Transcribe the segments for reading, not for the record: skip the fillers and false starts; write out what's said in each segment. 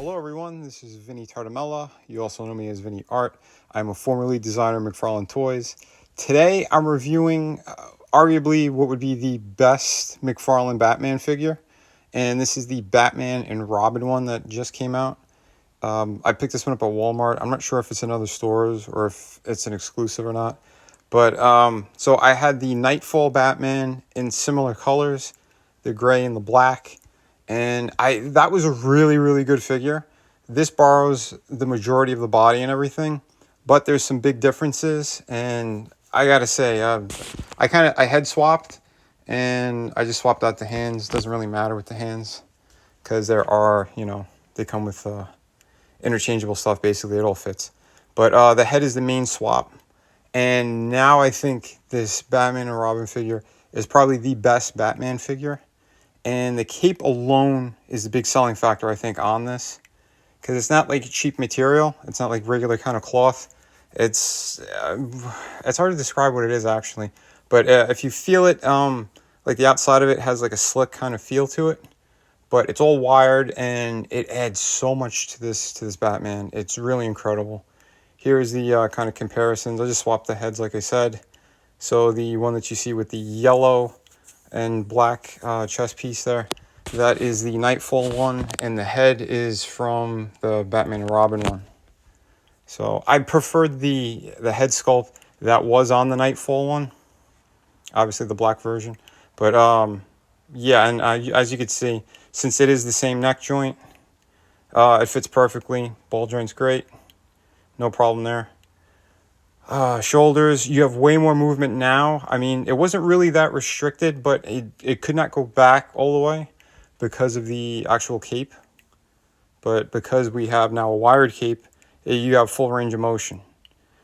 Hello everyone, this is Vinny Tartamella. You also know me as Vinny Art. I'm a former lead designer of McFarlane Toys. Today I'm reviewing arguably what would be the best McFarlane Batman figure. And this is the Batman and Robin one that just came out. I picked this one up at Walmart. I'm not sure if it's in other stores or if it's an exclusive or not. But so I had the Nightfall Batman in similar colors, the gray and the black. And that was a really good figure. This borrows the majority of the body and everything, but there's some big differences. And I gotta say, I head swapped, and I just swapped out the hands. Doesn't really matter with the hands, because there are, they come with interchangeable stuff. Basically, it all fits. But the head is the main swap. And now I think this Batman and Robin figure is probably the best Batman figure. And the cape alone is the big selling factor, I think, on this. Because it's not like cheap material. It's not like regular kind of cloth. It's hard to describe what it is, actually. But if you feel it, like the outside of it has like a slick kind of feel to it. But it's all wired, and it adds so much to this Batman. It's really incredible. Here's the kind of comparisons. I just swapped the heads, like I said. So the one that you see with the yellow and black chest piece there, that is the Nightfall one, and the head is from the Batman and Robin one. So I preferred the head sculpt that was on the Nightfall one, obviously the black version. But yeah, and as you can see, since it is the same neck joint, it fits perfectly. Ball joint's great, no problem there. Shoulders, you have way more movement now. I mean, it wasn't really that restricted, but it could not go back all the way because of the actual cape. But because we have now a wired cape, you have full range of motion.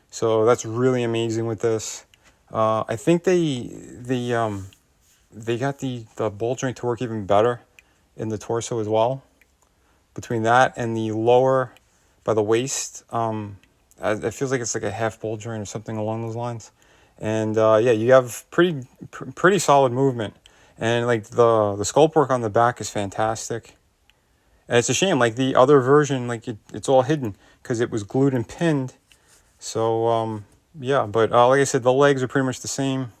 So that's really amazing with this. I think they got the ball joint to work even better in the torso as well. Between that and the lower by the waist, it feels like it's like a half ball joint or something along those lines. And yeah, you have pretty solid movement. And like the sculpt work on the back is fantastic. And it's a shame, like the other version, like it's all hidden because it was glued and pinned. So yeah, but like I said, the legs are pretty much the same.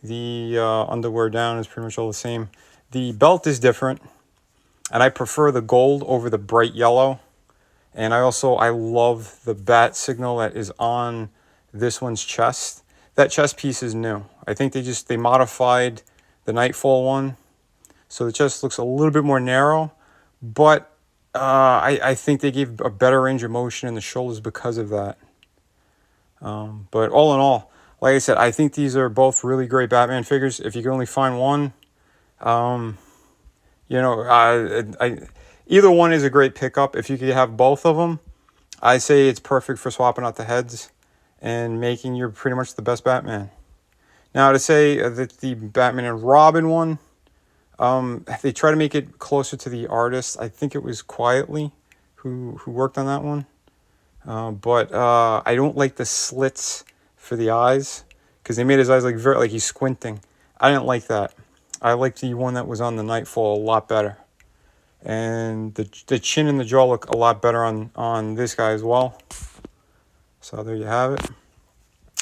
The underwear down is pretty much all the same. The belt is different, and I prefer the gold over the bright yellow. And I love the bat signal that is on this one's chest. That chest piece is new. I think they modified the Nightfall one, so the chest looks a little bit more narrow. But I think they gave a better range of motion in the shoulders because of that. But all in all, like I said, I think these are both really great Batman figures. If you can only find one, either one is a great pickup. If you could have both of them, I say it's perfect for swapping out the heads and making you pretty much the best Batman. Now, to say that the Batman and Robin one, they try to make it closer to the artist. I think it was Quietly who worked on that one. But I don't like the slits for the eyes, because they made his eyes like he's squinting. I didn't like that. I like the one that was on the Nightfall a lot better. And the chin and the jaw look a lot better on this guy as well. So there you have it.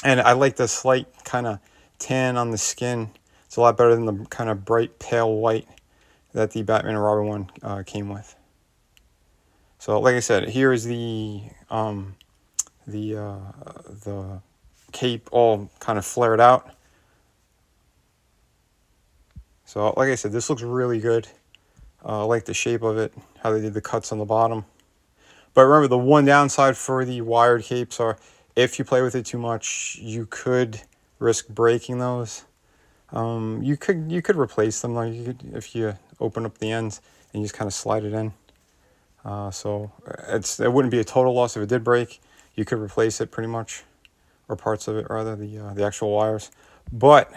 And I like the slight kind of tan on the skin. It's a lot better than the kind of bright pale white that the Batman and Robin one came with. So like I said, here is the cape all kind of flared out. So like I said, this looks really good. I like the shape of it, how they did the cuts on the bottom. But remember, the one downside for the wired capes are, if you play with it too much, you could risk breaking those. You could replace them, like if you open up the ends and you just kind of slide it in. So it wouldn't be a total loss if it did break. You could replace it pretty much, or parts of it rather, the actual wires. But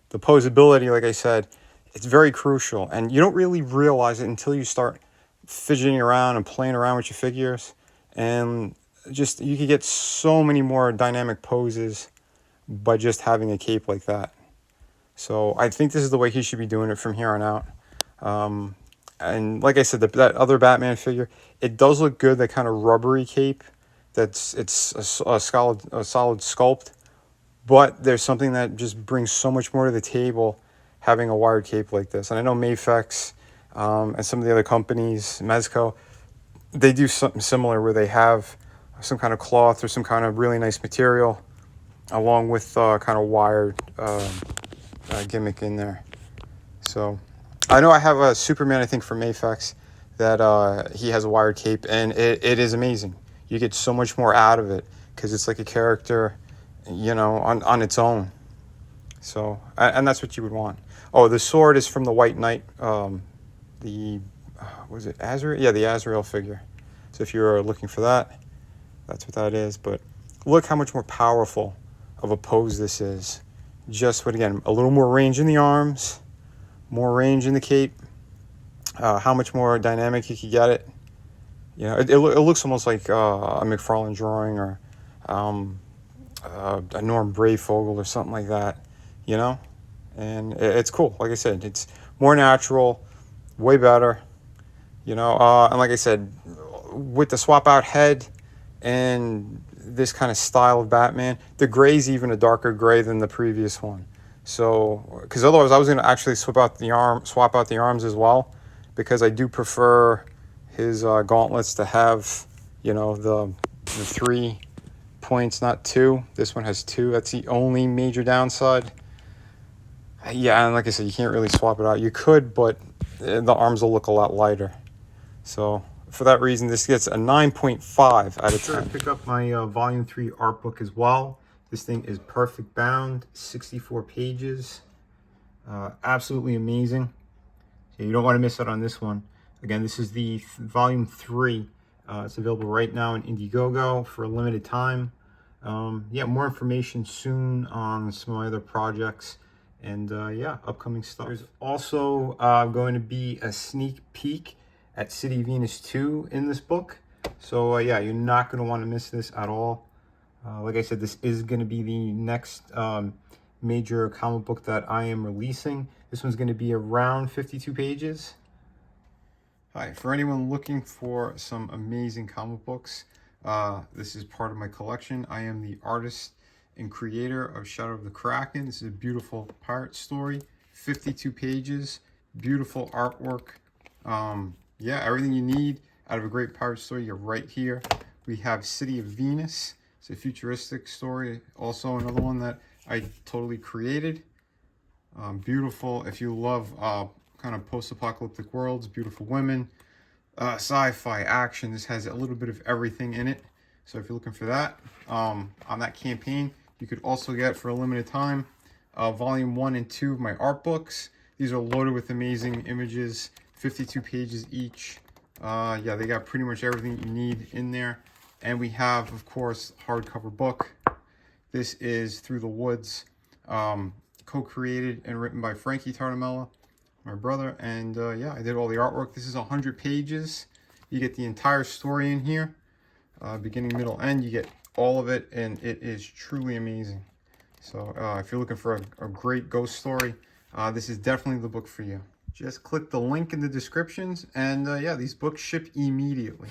the posability, like I said, it's very crucial, and you don't really realize it until you start fidgeting around and playing around with your figures, and just you could get so many more dynamic poses by just having a cape like that. So I think this is the way he should be doing it from here on out. And like I said, that other Batman figure, it does look good. That kind of rubbery cape, it's a solid sculpt. But there's something that just brings so much more to the table having a wired cape like this. And I know Mafex and some of the other companies, Mezco, they do something similar where they have some kind of cloth or some kind of really nice material along with kind of wired gimmick in there. So I know I have a Superman, I think, from Mafex that he has a wired cape, and it is amazing. You get so much more out of it because it's like a character, you know, on its own. So, and that's what you would want. Oh, the sword is from the White Knight, was it Azrael? Yeah, the Azrael figure. So if you're looking for that, that's what that is. But look how much more powerful of a pose this is. Just what, again, a little more range in the arms, more range in the cape. How much more dynamic you could get it. You know, it looks almost like a McFarlane drawing or a Norm Brayfogle or something like that, you know? And it's cool. Like I said, it's more natural, way better, you know? And like I said, with the swap out head and this kind of style of Batman, the gray's even a darker gray than the previous one. So, because otherwise I was going to actually swap out the arms as well, because I do prefer his gauntlets to have, you know, the 3 points, not 2. This one has 2. That's the only major downside. Yeah, and like I said, you can't really swap it out. You could, but the arms will look a lot lighter. So for that reason, this gets a 9.5 out of 10. Sure, pick up my Volume 3 art book as well. This thing is perfect bound, 64 pages. Absolutely amazing. So you don't want to miss out on this one. Again, this is the Volume 3. It's available right now in Indiegogo for a limited time. Yeah, more information soon on some of my other projects. And yeah, upcoming stuff. There's also going to be a sneak peek at City Venus 2 in this book. So yeah, you're not going to want to miss this at all. Like I said, this is going to be the next major comic book that I am releasing. This one's going to be around 52 pages. Hi, for anyone looking for some amazing comic books, this is part of my collection. I am the artist and creator of Shadow of the Kraken. This is a beautiful pirate story, 52 pages, beautiful artwork. Yeah, everything you need out of a great pirate story, you're right here. We have City of Venus. It's a futuristic story, also another one that I totally created. Beautiful, if you love kind of post-apocalyptic worlds, beautiful women, sci-fi, action. This has a little bit of everything in it. So if you're looking for that, on that campaign, you could also get, for a limited time, Volume 1 and 2 of my art books. These are loaded with amazing images, 52 pages each. Yeah, they got pretty much everything you need in there. And we have, of course, hardcover book. This is Through the Woods, co-created and written by Frankie Tartamella, my brother. And yeah, I did all the artwork. This is 100 pages. You get the entire story in here, beginning, middle, end. You get all of it, and it is truly amazing. So if you're looking for a great ghost story, this is definitely the book for you. Just click the link in the descriptions, and yeah, these books ship immediately.